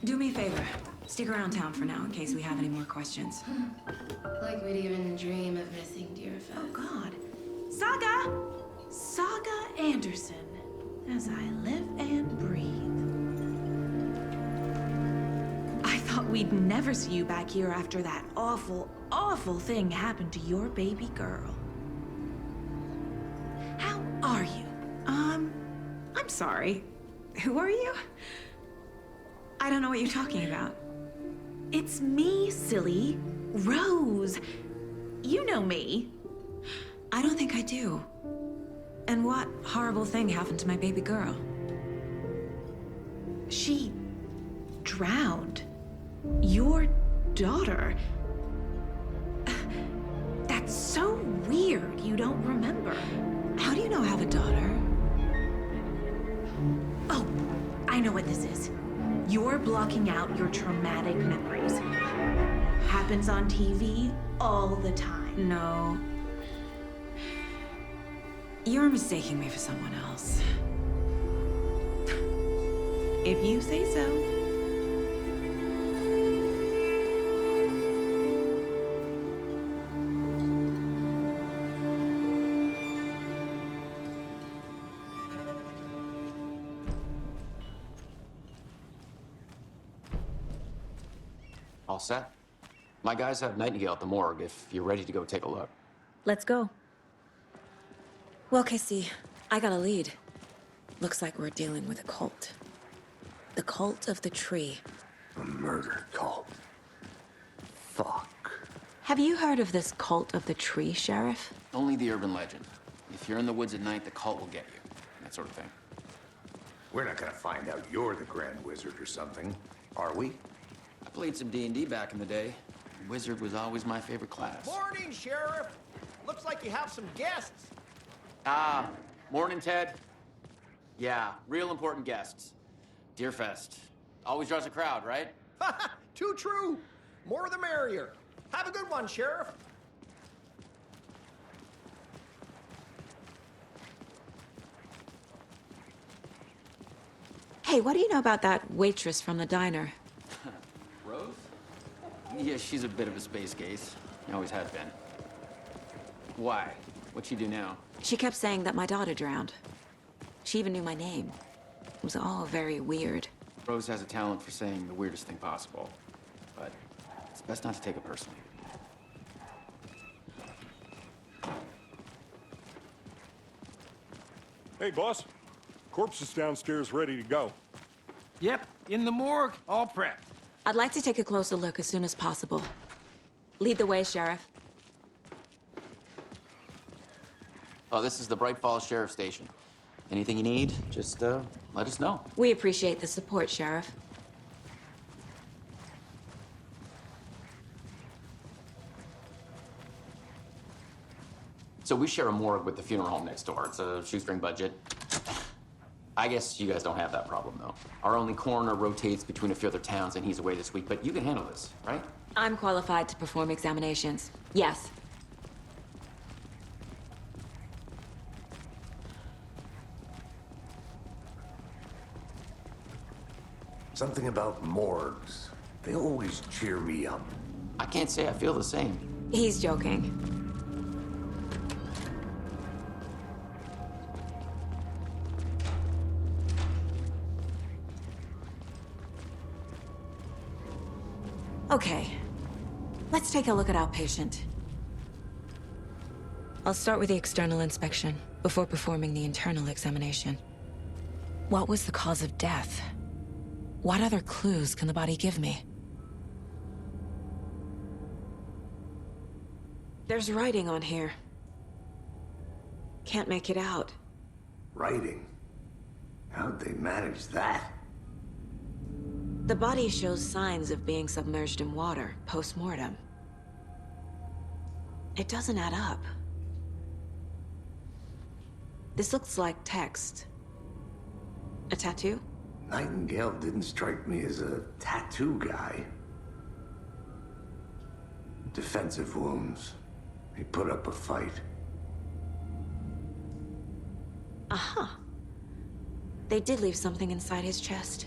Do me a favor. Stick around town for now in case we have any more questions. Like we'd even dream of missing Deerfest. Oh, God. Saga! Saga Anderson. As I live and breathe. I thought we'd never see you back here after that awful, awful thing happened to your baby girl. How are you? I'm sorry. Who are you? I don't know what you're talking about. It's me, silly. Rose. You know me. I don't think I do. And what horrible thing happened to my baby girl? She drowned. Your daughter. That's so weird you don't remember. How do you know I have a daughter? Oh, I know what this is. You're blocking out your traumatic memories. Happens on TV all the time. No. You're mistaking me for someone else. If you say so. All set? My guys have Nightingale at the morgue if you're ready to go take a look. Let's go. Well, Casey, I got a lead. Looks like we're dealing with a cult. The cult of the tree. A murder cult. Fuck. Have you heard of this cult of the tree, Sheriff? Only the urban legend. If you're in the woods at night, the cult will get you. That sort of thing. We're not gonna find out you're the Grand Wizard or something, are we? I played some D&D back in the day. Wizard was always my favorite class. Morning, Sheriff. Looks like you have some guests. Ah, morning, Ted. Yeah, real important guests. Deerfest. Always draws a crowd, right? Too true. More the merrier. Have a good one, Sheriff. Hey, what do you know about that waitress from the diner? Rose? Yeah, she's a bit of a space case. Always has been. Why? What'd she do now? She kept saying that my daughter drowned. She even knew my name. It was all very weird. Rose has a talent for saying the weirdest thing possible. But it's best not to take it personally. Hey, boss. Corpse is downstairs ready to go. Yep, in the morgue, all prepped. I'd like to take a closer look as soon as possible. Lead the way, Sheriff. Oh, this is the Bright Falls Sheriff Station. Anything you need, just let us know. We appreciate the support, Sheriff. So we share a morgue with the funeral home next door. It's a shoestring budget. I guess you guys don't have that problem, though. Our only coroner rotates between a few other towns, and he's away this week, but you can handle this, right? I'm qualified to perform examinations. Yes. Something about morgues. They always cheer me up. I can't say I feel the same. He's joking. Okay, let's take a look at our patient. I'll start with the external inspection before performing the internal examination. What was the cause of death? What other clues can the body give me? There's writing on here. Can't make it out. Writing? How'd they manage that? The body shows signs of being submerged in water post-mortem. It doesn't add up. This looks like text. A tattoo? Nightingale didn't strike me as a tattoo guy. Defensive wounds. He put up a fight. Uh-huh. They did leave something inside his chest.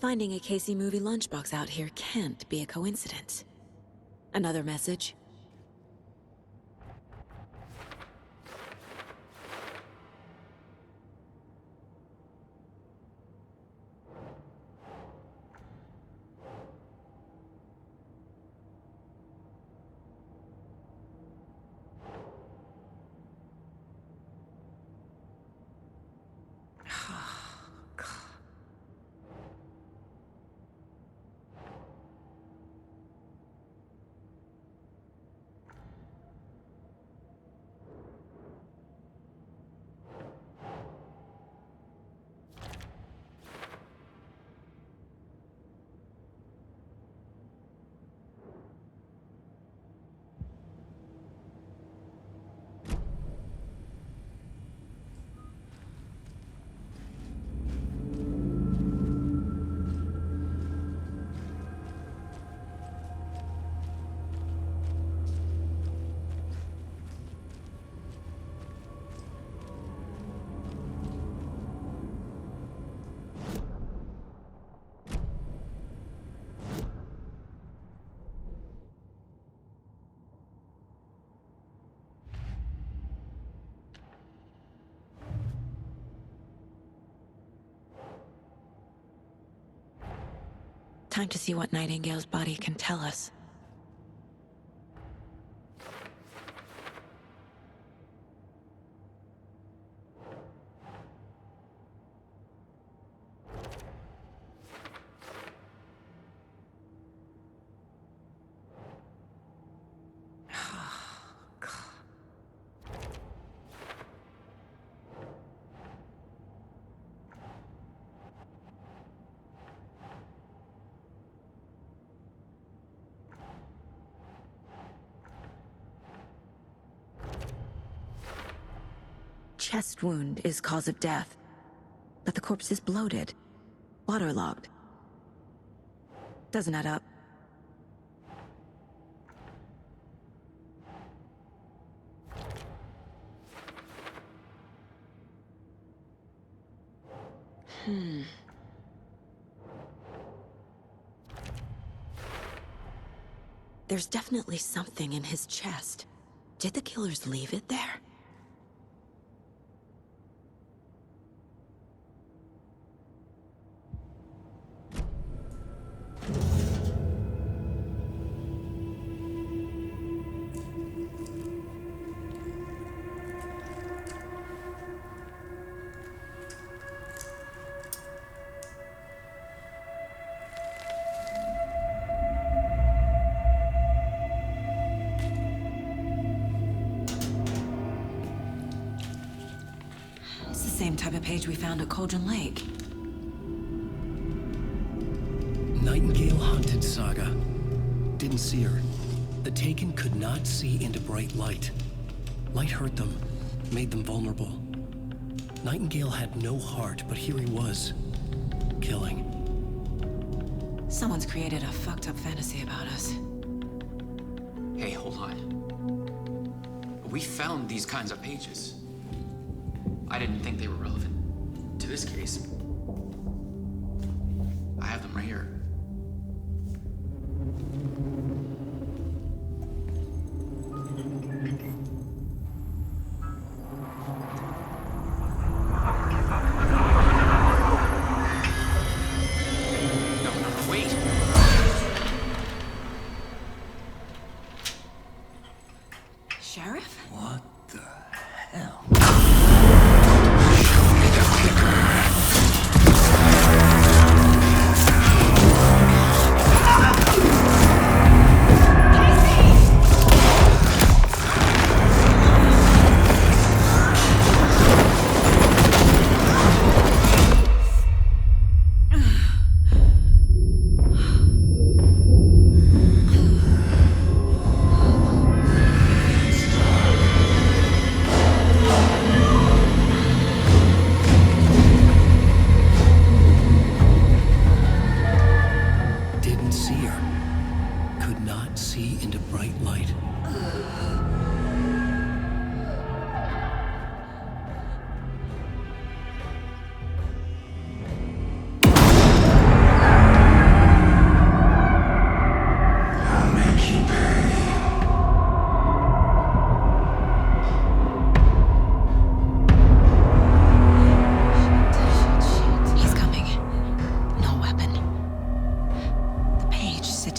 Finding a Casey movie lunchbox out here can't be a coincidence. Another message? Time to see what Nightingale's body can tell us. Chest wound is cause of death, but the corpse is bloated, waterlogged. Doesn't add up. There's definitely something in his chest. Did the killers leave it there? Same type of page we found at Cauldron Lake. Nightingale hunted Saga. Didn't see her. The Taken could not see into bright light. Light hurt them, made them vulnerable. Nightingale had no heart, but here he was, killing. Someone's created a fucked up fantasy about us. Hey, hold on. We found these kinds of pages. I didn't think they were relevant to this case. I have them right here. No, wait. Sheriff? What the hell?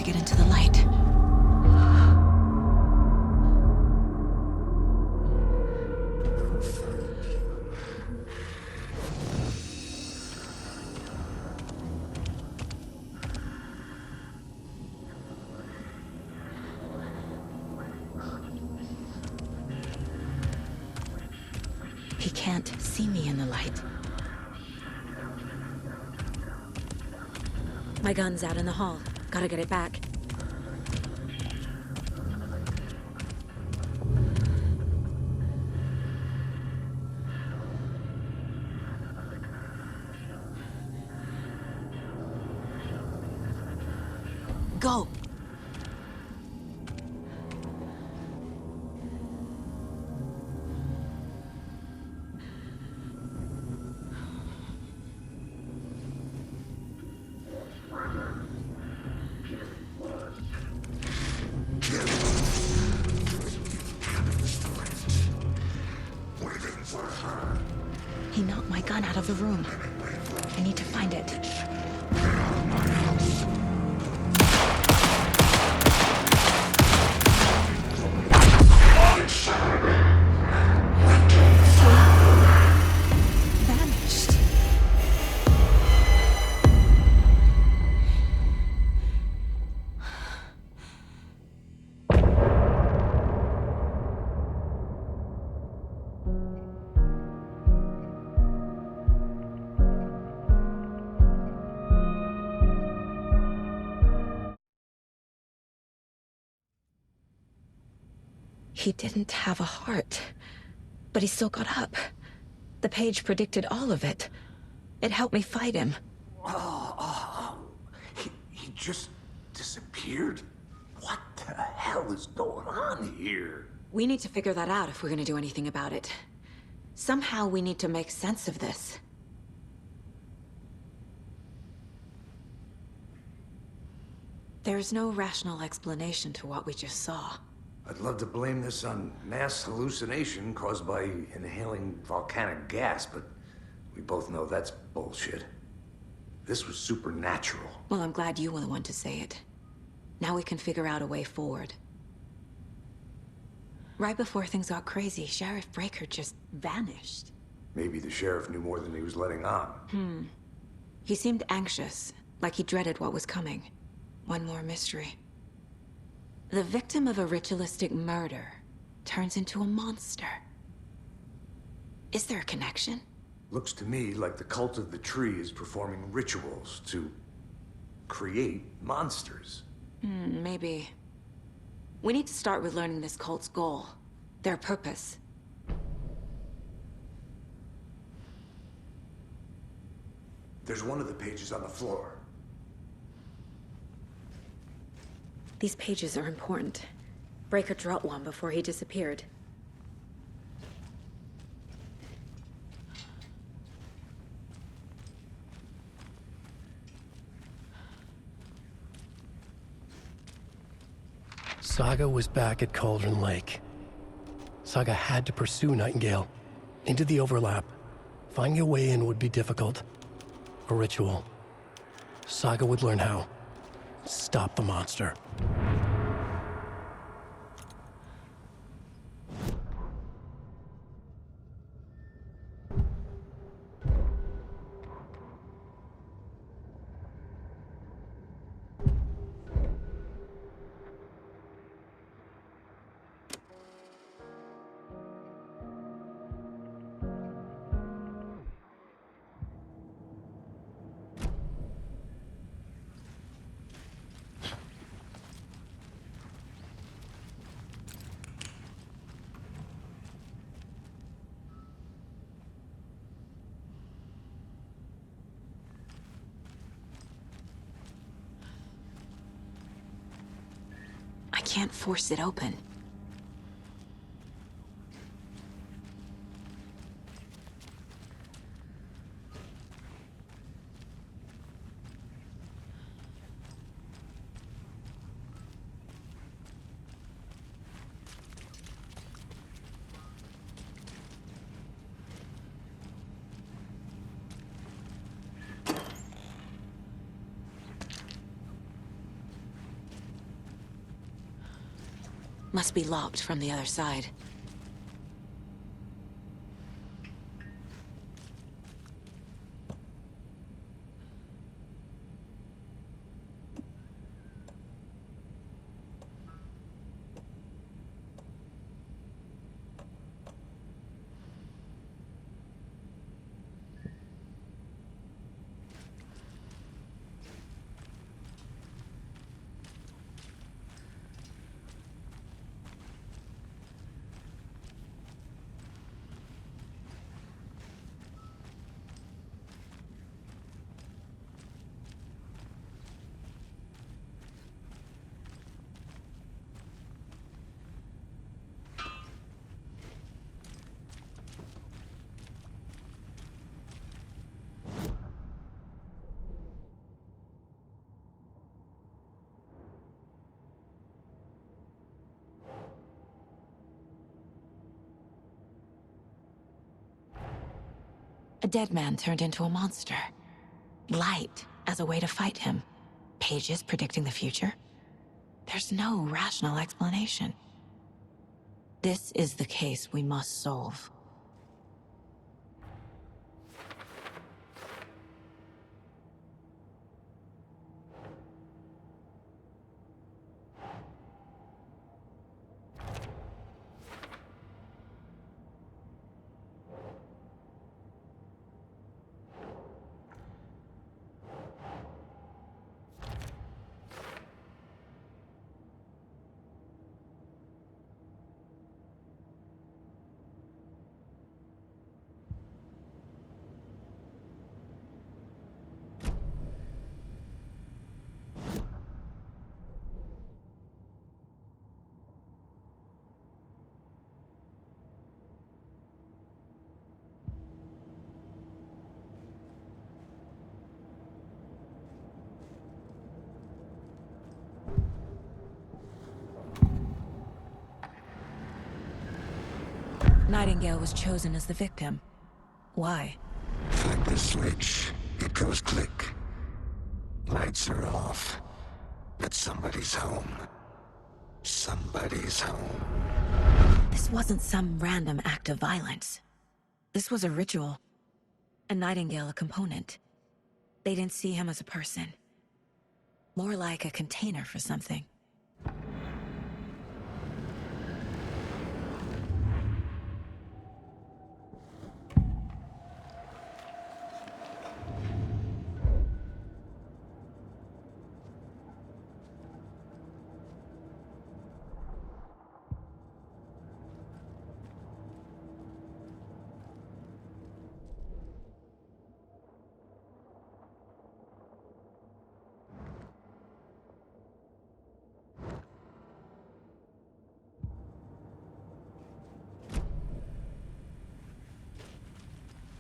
to get into the light. He can't see me in the light. My gun's out in the hall. Gotta get it back. Go! He knocked my gun out of the room. I need to find it. Vanished. He didn't have a heart, but he still got up. The page predicted all of it. It helped me fight him. He just disappeared? What the hell is going on here? We need to figure that out if we're gonna do anything about it. Somehow we need to make sense of this. There's no rational explanation to what we just saw. I'd love to blame this on mass hallucination caused by inhaling volcanic gas, but we both know that's bullshit. This was supernatural. Well, I'm glad you were the one to say it. Now we can figure out a way forward. Right before things got crazy, Sheriff Breaker just vanished. Maybe the sheriff knew more than he was letting on. He seemed anxious, like he dreaded what was coming. One more mystery. The victim of a ritualistic murder turns into a monster. Is there a connection? Looks to me like the cult of the tree is performing rituals to create monsters. Maybe. We need to start with learning this cult's goal, their purpose. There's one of the pages on the floor. These pages are important. Breaker dropped one before he disappeared. Saga was back at Cauldron Lake. Saga had to pursue Nightingale into the overlap. Finding a way in would be difficult. A ritual. Saga would learn how. Stop the monster. I can't force it open. Must be locked from the other side. A dead man turned into a monster. Light as a way to fight him. Pages predicting the future? There's no rational explanation. This is the case we must solve. Nightingale was chosen as the victim. Why? Flip the switch, it goes click. Lights are off. But somebody's home. Somebody's home. This wasn't some random act of violence. This was a ritual. And Nightingale a component. They didn't see him as a person. More like a container for something.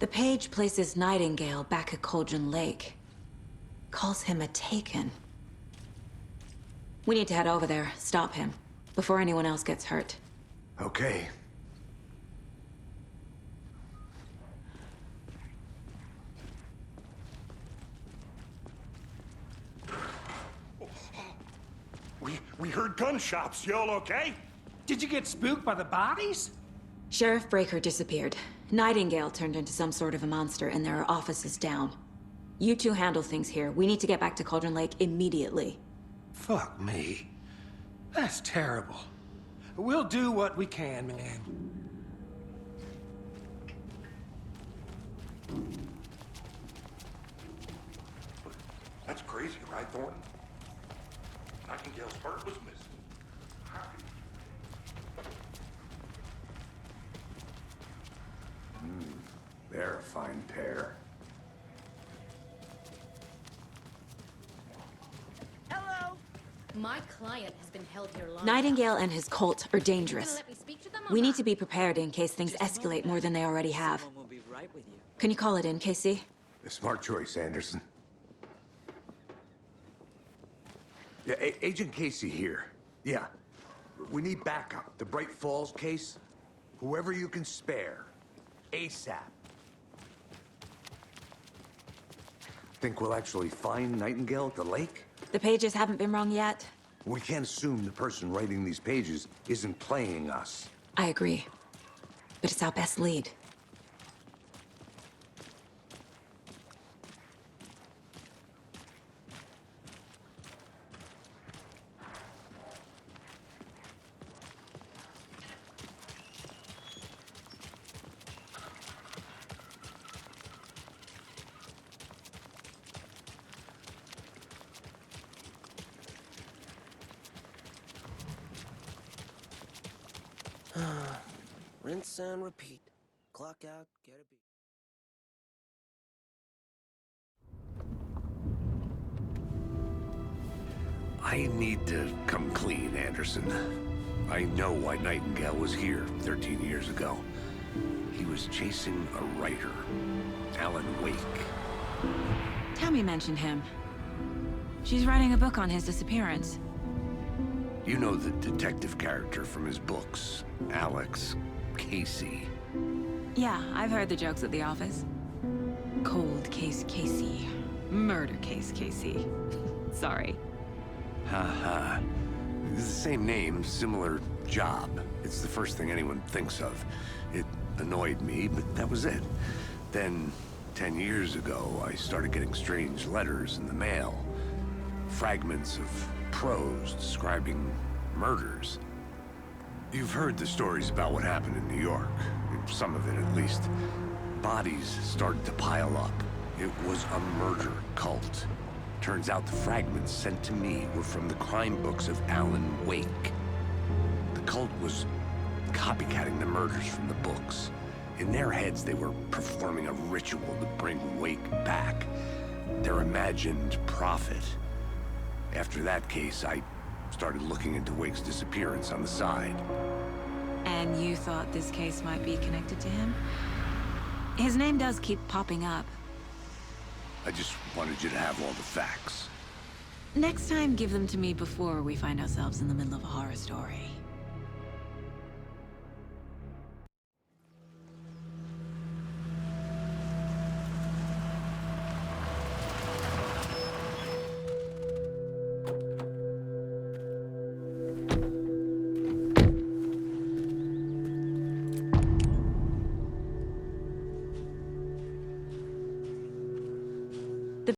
The page places Nightingale back at Cauldron Lake. Calls him a Taken. We need to head over there, stop him, before anyone else gets hurt. Okay. We heard gunshots. Y'all okay? Did you get spooked by the bodies? Sheriff Breaker disappeared. Nightingale turned into some sort of a monster, and there are offices down. You two handle things here. We need to get back to Cauldron Lake immediately. Fuck me. That's terrible. We'll do what we can, man. That's crazy, right, Thornton? Nightingale's heart was missing. They're a fine pair. Hello. My client has been held here long. Nightingale and his cult are dangerous. Let me speak to them or We need not? to be prepared in case things escalate more than they already have. Can you call it in, Casey? A smart choice, Anderson. Yeah, Agent Casey here. Yeah. We need backup. The Bright Falls case. Whoever you can spare. ASAP. Think we'll actually find Nightingale at the lake? The pages haven't been wrong yet. We can't assume the person writing these pages isn't playing us. I agree. But it's our best lead. Rinse and repeat. Clock out, get a beat. I need to come clean, Anderson. I know why Nightingale was here 13 years ago. He was chasing a writer, Alan Wake. Tammy mentioned him. She's writing a book on his disappearance. You know the detective character from his books, Alex Casey. Yeah, I've heard the jokes at the office. Cold case Casey. Murder case Casey. Sorry. Ha. It's the same name, similar job. It's the first thing anyone thinks of. It annoyed me, but that was it. Then, 10 years ago, I started getting strange letters in the mail. Fragments of prose describing murders. You've heard the stories about what happened in New York. Some of it, at least. Bodies started to pile up. It was a murder cult. Turns out the fragments sent to me were from the crime books of Alan Wake. The cult was copycatting the murders from the books. In their heads, they were performing a ritual to bring Wake back. Their imagined prophet. After that case, I started looking into Wake's disappearance on the side. And you thought this case might be connected to him? His name does keep popping up. I just wanted you to have all the facts. Next time, give them to me before we find ourselves in the middle of a horror story.